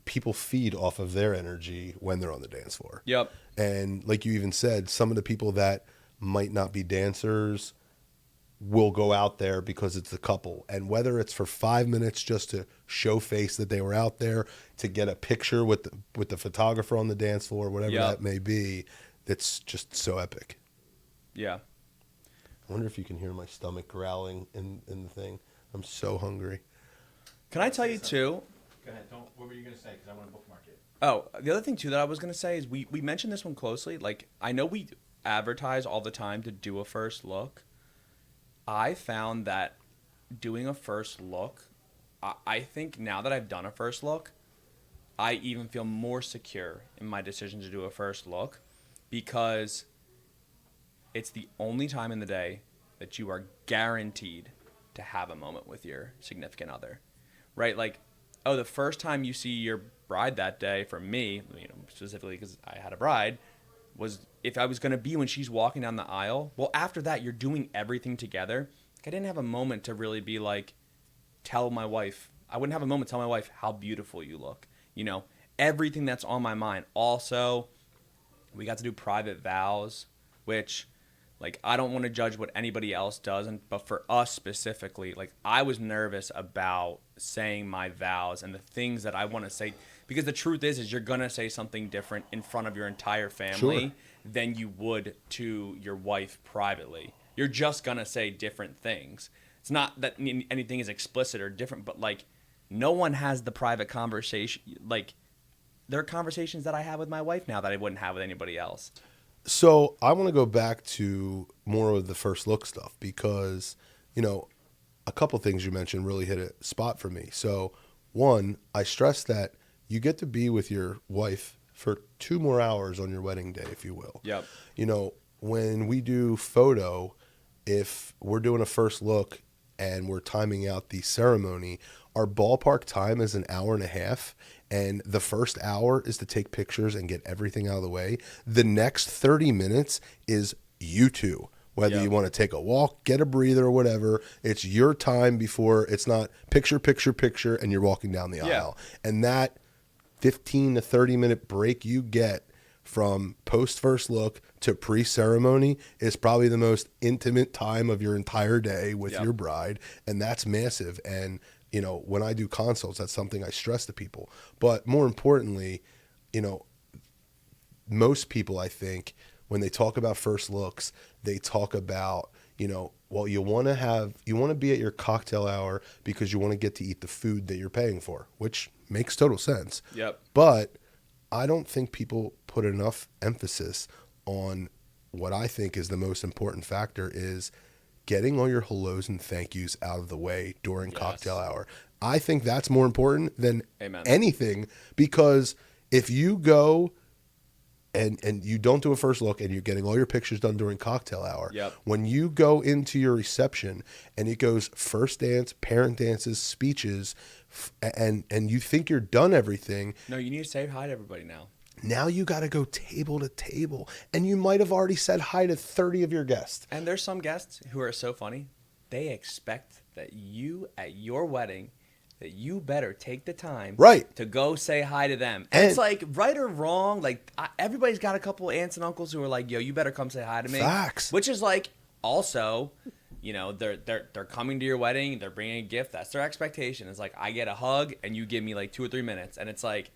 people feed off of their energy when they're on the dance floor. Yep. And like you even said, some of the people that might not be dancers will go out there because it's a couple. And whether it's for 5 minutes just to show face that they were out there, to get a picture with the photographer on the dance floor, whatever that may be, it's just so epic. Yeah. I wonder if you can hear my stomach growling in the thing. I'm so hungry. Can I tell you too? Go ahead. What were you going to say? Because I want to bookmark it. Oh, the other thing too that I was going to say is we mentioned this one closely. Like I know we advertise all the time to do a first look. I found that doing a first look, I think now that I've done a first look, I even feel more secure in my decision to do a first look because it's the only time in the day that you are guaranteed to have a moment with your significant other, right? Like, the first time you see your bride that day, for me, specifically because I had a bride, was if I was going to be when she's walking down the aisle. Well, after that, you're doing everything together. I didn't have a moment to really be like, I wouldn't have a moment to tell my wife how beautiful you look. Everything that's on my mind. Also, we got to do private vows, which, like, I don't want to judge what anybody else does, but for us specifically, like, I was nervous about saying my vows and the things that I want to say, because the truth is you're going to say something different in front of your entire family than you would to your wife privately. You're just going to say different things. It's not that anything is explicit or different, but, like, no one has the private conversation. Like, there are conversations that I have with my wife now that I wouldn't have with anybody else. So I want to go back to more of the first look stuff because, a couple things you mentioned really hit a spot for me. So one, I stress that you get to be with your wife for 2 more hours on your wedding day, if you will. Yep. When we do photo, if we're doing a first look and we're timing out the ceremony, our ballpark time is an hour and a half. And the first hour is to take pictures and get everything out of the way. The next 30 minutes is you two. Whether you want to take a walk, get a breather or whatever, it's your time before it's not picture, and you're walking down the aisle. And that 15 to 30 minute break you get from post first look to pre-ceremony is probably the most intimate time of your entire day with your bride. And that's massive. And, when I do consults, that's something I stress to people. But more importantly, most people, I think, when they talk about first looks, they talk about, well, you want to be at your cocktail hour because you want to get to eat the food that you're paying for, which makes total sense. Yep. But I don't think people put enough emphasis on what I think is the most important factor is getting all your hellos and thank yous out of the way during cocktail hour. I think that's more important than anything, because if you go and you don't do a first look and you're getting all your pictures done during cocktail hour, when you go into your reception and it goes first dance, parent dances, speeches, and you think you're done everything. No, you need to say hi to everybody now. Now you got to go table to table, and you might have already said hi to 30 of your guests. And there's some guests who are so funny. They expect that you, at your wedding, that you better take the time to go say hi to them. And it's like, right or wrong, like everybody's got a couple aunts and uncles who are like, yo, you better come say hi to me. Facts. Which is like, also, you know, they're coming to your wedding, they're bringing a gift. That's their expectation. It's like, I get a hug and you give me like 2 or 3 minutes. And it's like,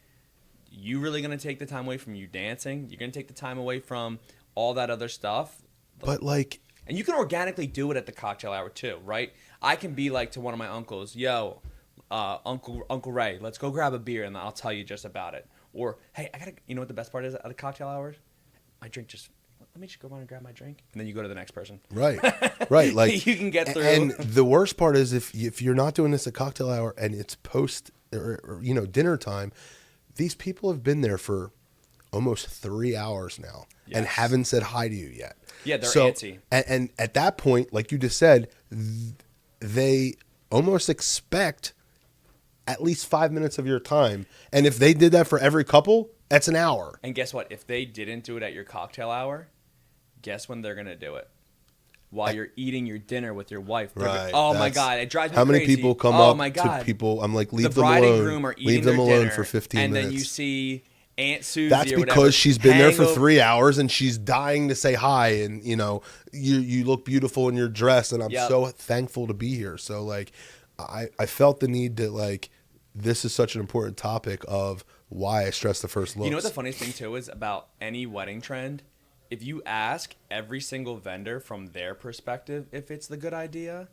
you really going to take the time away from you dancing? You're going to take the time away from all that other stuff? But like... And you can organically do it at the cocktail hour too, right? I can be like to one of my uncles, yo, Uncle Ray, let's go grab a beer and I'll tell you just about it. Or, hey, you know what the best part is at the cocktail hours? My drink let me just go around and grab my drink. And then you go to the next person. Right. Like you can get through. And the worst part is if you're not doing this at cocktail hour and it's post or dinner time, these people have been there for almost 3 hours now and haven't said hi to you yet. Yeah, they're antsy. And at that point, like you just said, they almost expect at least 5 minutes of your time. And if they did that for every couple, that's an hour. And guess what? If they didn't do it at your cocktail hour, guess when they're going to do it? While you're eating your dinner with your wife. Right. Oh, my God. It drives me crazy. How many crazy. people come up to people? I'm like, leave them alone. The bride and groom are eating leave them their alone dinner, for 15 and minutes. then you see Aunt Susie That's or because whatever, she's been there for over. 3 hours and she's dying to say hi. And, you look beautiful in your dress. And I'm so thankful to be here. So, like, I felt the need to, like, this is such an important topic of why I stress the first looks. You know what the funniest thing, too, is about any wedding trend? If you ask every single vendor from their perspective if it's the good idea,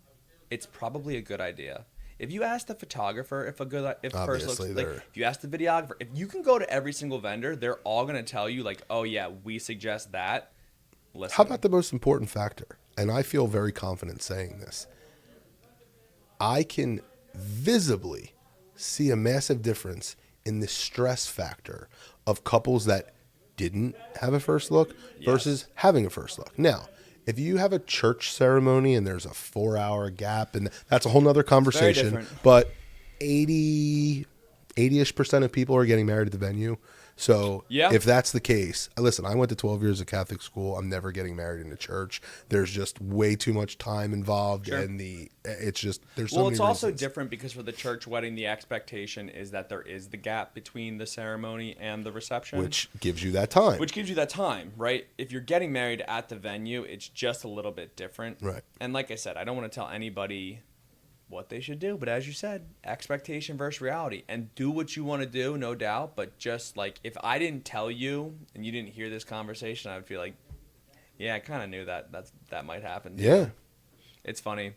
it's probably a good idea. If you ask the photographer if first looks, like, if you ask the videographer, if you can go to every single vendor, they're all going to tell you, like, oh, yeah, we suggest that. Listen. How about the most important factor? And I feel very confident saying this. I can visibly see a massive difference in the stress factor of couples that didn't have a first look versus having a first look. Now, if you have a church ceremony and there's a 4-hour gap, and that's a whole nother conversation, but 80-ish% of people are getting married at the venue. So if that's the case, listen, I went to 12 years of Catholic school. I'm never getting married in a church. There's just way too much time involved. And it's just, there's so many it's also reasons. different because for the church wedding, the expectation is that there is the gap between the ceremony and the reception. Which gives you that time. Right? If you're getting married at the venue, it's just a little bit different. Right. And like I said, I don't want to tell anybody what they should do, but as you said, expectation versus reality, and do what you want to do, no doubt, but just like, if I didn't tell you and you didn't hear this conversation, I would feel like, yeah, I kind of knew that might happen. Yeah. It's funny.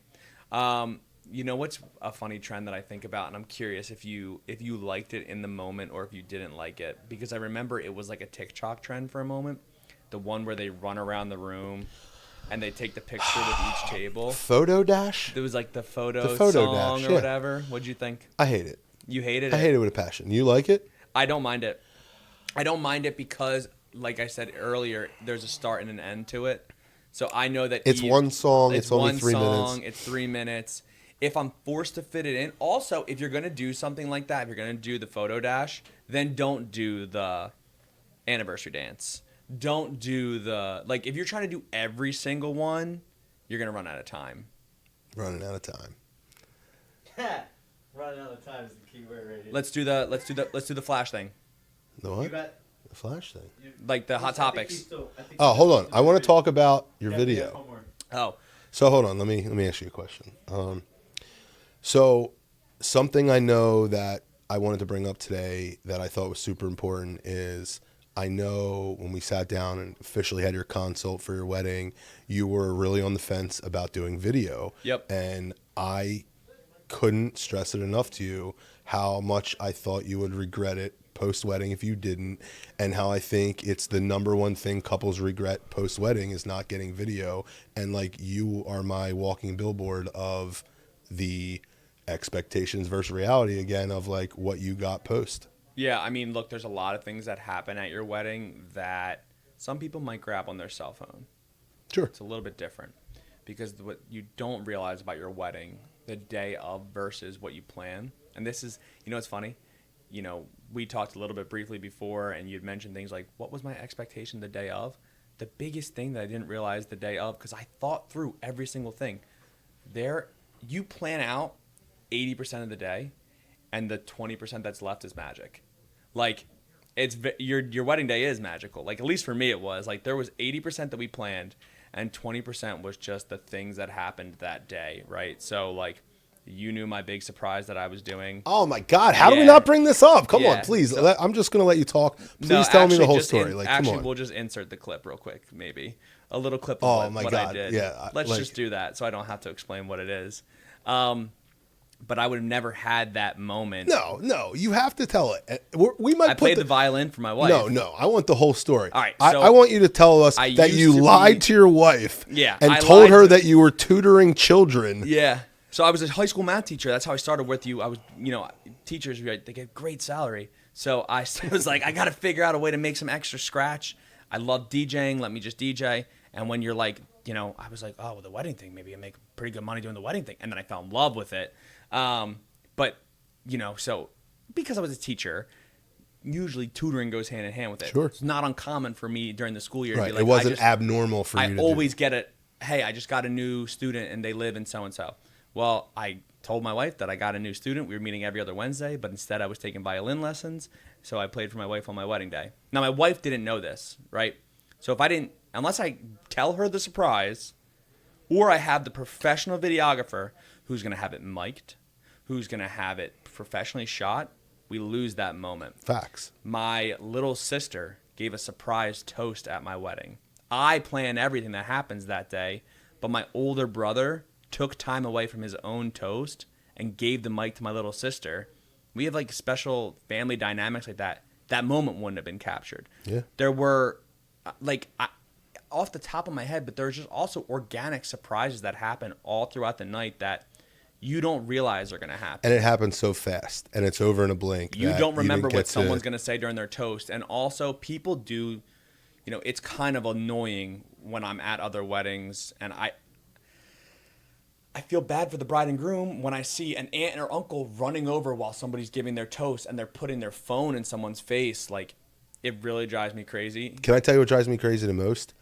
You know what's a funny trend that I think about, and I'm curious if you liked it in the moment or if you didn't like it, because I remember it was like a TikTok trend for a moment, the one where they run around the room and they take the picture with each table. Photo dash? It was like the photo song dash, or whatever. What'd you think? I hate it. You hated it? I hate it with a passion. You like it? I don't mind it. I don't mind it because, like I said earlier, there's a start and an end to it. So I know that it's one song. It's only 3 minutes. It's 3 minutes. If I'm forced to fit it in, also, if you're going to do something like that, if you're going to do the photo dash, then don't do the anniversary dance. Don't do if you're trying to do every single one, you're going to run out of time. Running out of time. Running out of time is the key word right here. Let's do the flash thing. The what? The flash thing. Like the hot topics. Hold on. I want to talk about your video. Oh. So hold on. Let me ask you a question. So something I know that I wanted to bring up today that I thought was super important is, I know when we sat down and officially had your consult for your wedding, you were really on the fence about doing video. Yep. And I couldn't stress it enough to you how much I thought you would regret it post-wedding if you didn't, and how I think it's the number one thing couples regret post-wedding is not getting video. And like, you are my walking billboard of the expectations versus reality again of like what you got post. Yeah, I mean, look, there's a lot of things that happen at your wedding that some people might grab on their cell phone. Sure. It's a little bit different because what you don't realize about your wedding the day of versus what you plan. And this is, you know, it's funny. You know, we talked a little bit briefly before and you'd mentioned things like, what was my expectation the day of? The biggest thing that I didn't realize the day of, because I thought through every single thing. You plan out 80% of the day, and the 20% that's left is magic. Like, your wedding day is magical. Like, at least for me it was. Like, there was 80% that we planned, and 20% was just the things that happened that day, right? So, like, you knew my big surprise that I was doing. Oh my God! How do we not bring this up? Come on, please. So, I'm just gonna let you talk. Please tell me the whole story. Come on. We'll just insert the clip real quick, maybe a little clip of what I did. Yeah, let's just do that, so I don't have to explain what it is. But I would have never had that moment. No, you have to tell it. We might. I played the violin for my wife. No, I want the whole story. All right, I want you to tell us that you lied to your wife. Yeah, and told her that you were tutoring children. Yeah. So I was a high school math teacher. That's how I started with you. I was, teachers, they get great salary. So I was like, I got to figure out a way to make some extra scratch. I love DJing. Let me just DJ. And when you're like, I was like, oh, well, the wedding thing, maybe I make pretty good money doing the wedding thing. And then I fell in love with it. But, so because I was a teacher, usually tutoring goes hand in hand with it. Sure. It's not uncommon for me during the school year to be like, it wasn't abnormal for you to do. I always get it. Hey, I just got a new student and they live in so-and-so. Well, I told my wife that I got a new student. We were meeting every other Wednesday, but instead I was taking violin lessons. So I played for my wife on my wedding day. Now, my wife didn't know this, right? So unless I tell her the surprise, or I have the professional videographer who's going to have it mic'd, who's going to have it professionally shot, we lose that moment. Facts. My little sister gave a surprise toast at my wedding. I plan everything that happens that day, but my older brother took time away from his own toast and gave the mic to my little sister. We have like special family dynamics like that. That moment wouldn't have been captured. Yeah. There were off the top of my head, but there's just also organic surprises that happen all throughout the night that you don't realize are going to happen. And it happens so fast, and it's over in a blink. You don't remember what someone's going to say during their toast. And also, people do, it's kind of annoying when I'm at other weddings, and I feel bad for the bride and groom when I see an aunt or uncle running over while somebody's giving their toast and they're putting their phone in someone's face. Like, it really drives me crazy. Can I tell you what drives me crazy the most?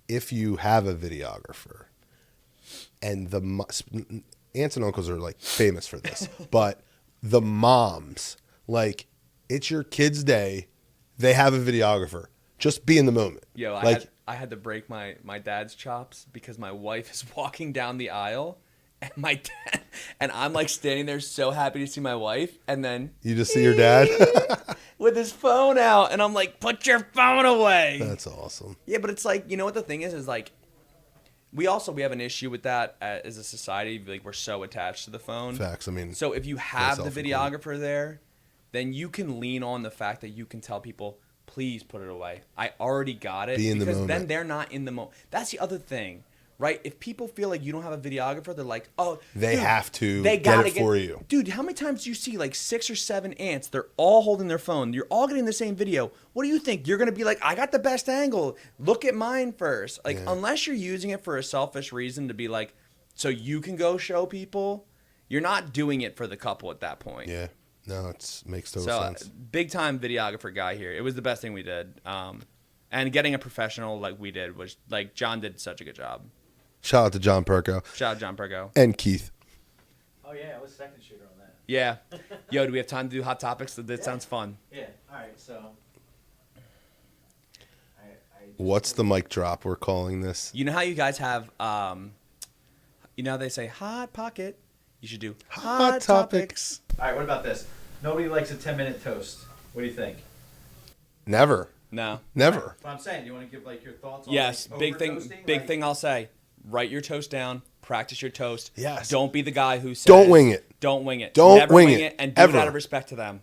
If you have a videographer and aunts and uncles are like famous for this, but the moms, like, it's your kid's day, they have a videographer. Just be in the moment. Yo, like, I had to break my dad's chops because my wife is walking down the aisle and my dad, and I'm like standing there so happy to see my wife, and then you just see your dad with his phone out, and I'm like, put your phone away. That's awesome. Yeah, but it's like, what the thing is like, we have an issue with that as a society. Like, we're so attached to the phone. Facts. I mean, so if you have the videographer there, then you can lean on the fact that you can tell people, please put it away. I already got it. Be in the because moment. Then they're not in the moment. That's the other thing, right? If people feel like you don't have a videographer, they're like, oh, they have to they get it for you. Dude, how many times do you see like 6 or 7 aunts? They're all holding their phone. You're all getting the same video. What do you think? You're going to be like, I got the best angle. Look at mine first. Like, unless you're using it for a selfish reason to be like, so you can go show people, you're not doing it for the couple at that point. Yeah. No, it makes total sense. Big time videographer guy here. It was the best thing we did. And getting a professional like we did was like, John did such a good job. Shout out to John Perko. Shout out John Perko. And Keith. Oh yeah, I was second shooter on that. Yeah. Yo, do we have time to do hot topics? That sounds fun. Yeah. All right. So. What's the mic drop we're calling this? You know how you guys have, how they say hot pocket? You should do hot topics. All right, what about this? Nobody likes a 10-minute toast. What do you think? Never. No. Never. What I'm saying, you want to give like your thoughts on yes, like, big over-toasting? thing thing I'll say. Write your toast down, practice your toast. Yes. Don't be the guy who says Don't wing it. Don't wing it. Don't Never wing it. and do Ever. it out of respect to them.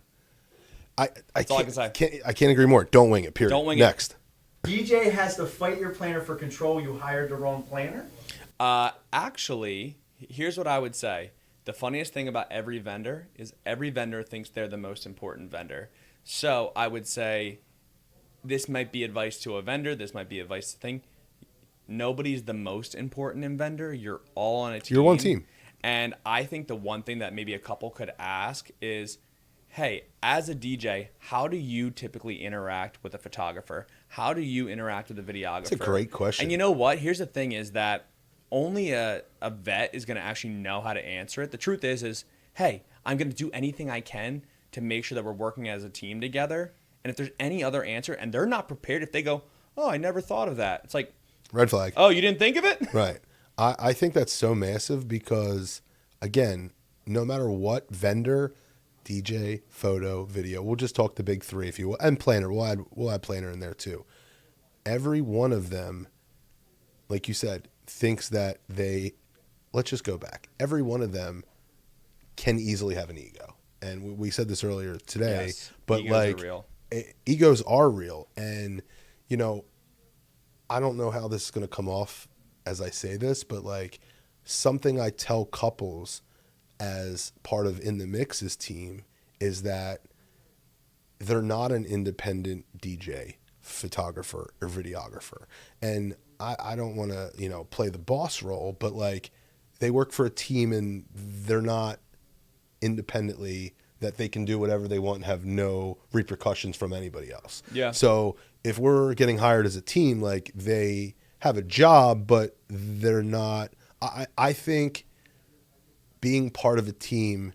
That's all I can say. I can't agree more. Don't wing it. Period. Don't wing it. Next. DJ has to fight your planner for control. You hired the wrong planner. Actually, here's what I would say. The funniest thing about every vendor is every vendor thinks they're the most important vendor. So I would say this might be advice to a vendor. This might be advice to thing. Nobody's the most important in vendor. You're all on a team. You're one team. And I think the one thing that maybe a couple could ask is, hey, as a DJ, how do you typically interact with a photographer? How do you interact with a videographer? That's a great question. And you know what? Here's the thing is that only a vet is going to actually know how to answer it. The truth is, hey, I'm going to do anything I can to make sure that we're working as a team together. And if there's any other answer and they're not prepared, if they go, oh, I never thought of that. It's like, red flag. Oh, you didn't think of it? Right. I think that's so massive because, again, no matter what vendor, DJ, photo, video, we'll just talk the big three, if you will, and planner. We'll add planner in there too. Every one of them, like you said, thinks that let's just go back. Every one of them can easily have an ego. And we said this earlier today, Yes, but egos like are real. Egos are real. And, you know, I don't know how this is going to come off as I say this, but like something I tell couples as part of In the Mix's team is that they're not an independent DJ, photographer, or videographer. And I don't want to, you know, play the boss role, but like they work for a team and they're not independently that they can do whatever they want and have no repercussions from anybody else. Yeah. So if we're getting hired as a team, like they have a job, but they're not. I think being part of a team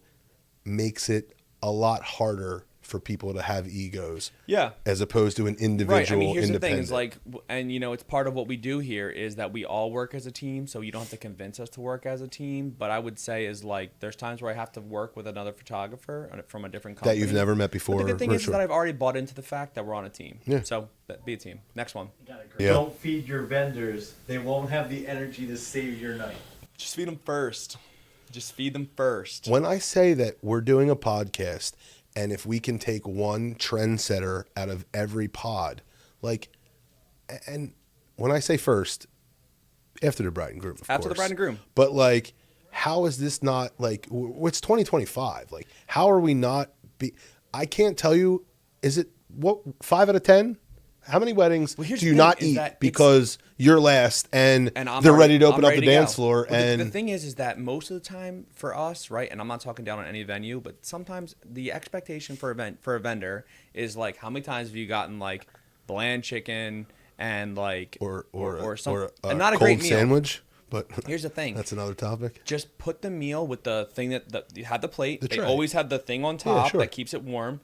makes it a lot harder for people to have egos. Yeah. As opposed to an individual. Right. I mean, here's the thing: independent. is like, and you know, it's part of what we do here is that we all work as a team. So you don't have to convince us to work as a team. But I would say is like, there's times where I have to work with another photographer from a different company that you've never met before. But the good thing or is sure. that I've already bought into the fact that we're on a team. Yeah. So be a team. Next one. Yeah. Don't feed your vendors. They won't have the energy to save your night. Just feed them first. Just feed them first. When I say that we're doing a podcast, and if we can take one trendsetter out of every pod, like, and when I say first, after the bride and groom, of course. After the bride and groom. But like, how is this not like? It's 2025. Like, how are we not? I can't tell you. Is it what 5 out of 10? How many weddings do you not eat because you're last and they're ready to open up the dance floor? Well, and the thing is that most of the time for us, right? And I'm not talking down on any venue, but sometimes the expectation for a vendor is like, how many times have you gotten like bland chicken and like or not a cold great meal sandwich? But here's the thing: that's another topic. Just put the meal with the thing that you had the plate. They tray. always have the thing on top sure. that keeps it warm.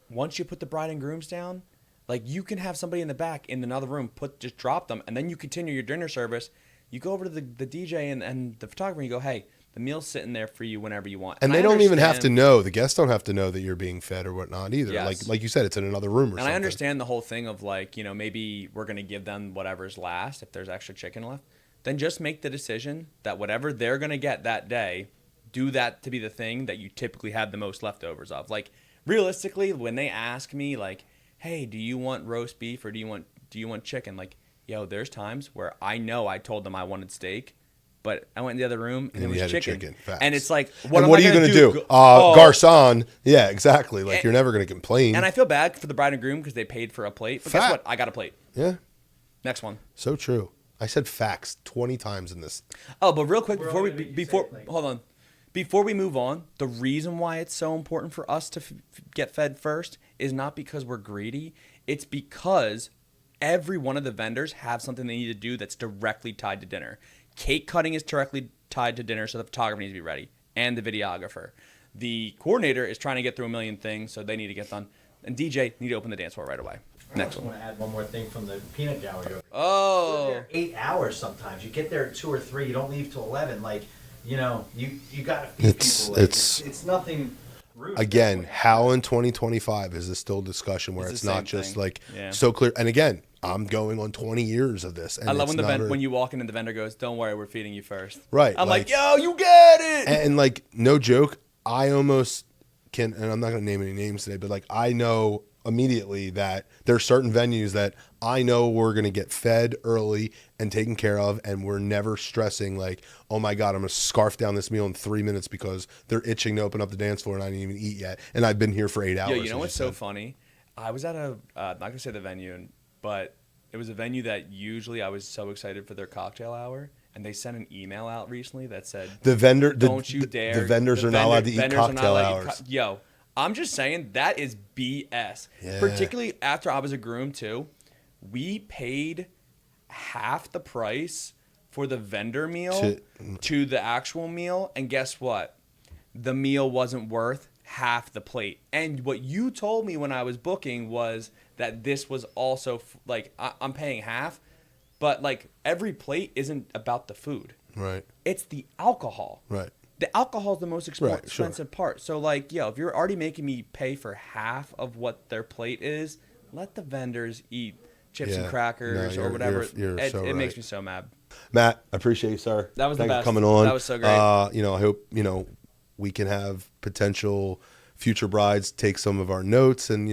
Once you put the bride and grooms down, like you can have somebody in the back in another room just drop them, and then you continue your dinner service. You go over to the DJ and the photographer and you go, hey, the meal's sitting there for you whenever you want. And they don't even have to know. The guests don't have to know that you're being fed or whatnot either. Yes. Like you said, it's in another room or something. And I understand the whole thing of like, you know, maybe we're going to give them whatever's last if there's extra chicken left. Then just make the decision that whatever they're going to get that day, do that to be the thing that you typically have the most leftovers of. Like realistically, when they ask me like, hey, do you want roast beef or do you want chicken? Like, yo, there's times where I know I told them I wanted steak, but I went in the other room and it was chicken. And it's like, what are you going to do? Garçon. Yeah, exactly. Like, you're never going to complain. And I feel bad for the bride and groom because they paid for a plate. But guess what? I got a plate. Yeah. Next one. So true. I said facts 20 times in this. Oh, but real quick, hold on. Before we move on, the reason why it's so important for us to get fed first is not because we're greedy. It's because every one of the vendors have something they need to do that's directly tied to dinner. Cake cutting is directly tied to dinner, so the photographer needs to be ready, and the videographer. The coordinator is trying to get through a million things, so they need to get done. And DJ need to open the dance floor right away. Next one. I want to add one more thing from the peanut gallery. Oh. You're there 8 hours sometimes. You get there at 2 or 3. You don't leave till 11. Like, you know, you got to feed people. Like, it's nothing rude. Again, how in 2025 is this still a discussion where it's not just like so clear? And again, I'm going on 20 years of this. And I love when you walk in and the vendor goes, "Don't worry, we're feeding you first." Right. I'm like, yo, you get it. And like, no joke, I almost and I'm not going to name any names today, but like I know immediately that there are certain venues that I know we're going to get fed early and taken care of, and we're never stressing like, oh my God, I'm going to scarf down this meal in 3 minutes because they're itching to open up the dance floor and I didn't even eat yet, and I've been here for 8 hours. Yo, you know what's so funny? I was at a not going to say the venue, but it was a venue that usually I was so excited for their cocktail hour. And they sent an email out recently that said, "Don't you dare! The vendors are not allowed to eat cocktail hours." Yo, I'm just saying that is BS. Yeah. Particularly after I was a groom too, we paid half the price for the vendor meal to the actual meal, and guess what? The meal wasn't worth half the plate. And what you told me when I was booking was that this was also like I'm paying half. But, like, every plate isn't about the food. Right. It's the alcohol. Right. The alcohol is the most expensive part. So, like, yo, if you're already making me pay for half of what their plate is, let the vendors eat chips and crackers or whatever. It makes me so mad. Matt, I appreciate you, sir. That was the best. Thanks for coming on. That was so great. I hope, we can have potential future brides take some of our notes and,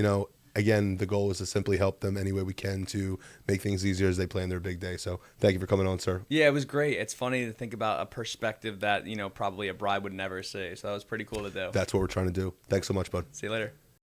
again, the goal is to simply help them any way we can to make things easier as they plan their big day. So thank you for coming on, sir. Yeah, it was great. It's funny to think about a perspective that, probably a bride would never see. So that was pretty cool to do. That's what we're trying to do. Thanks so much, bud. See you later.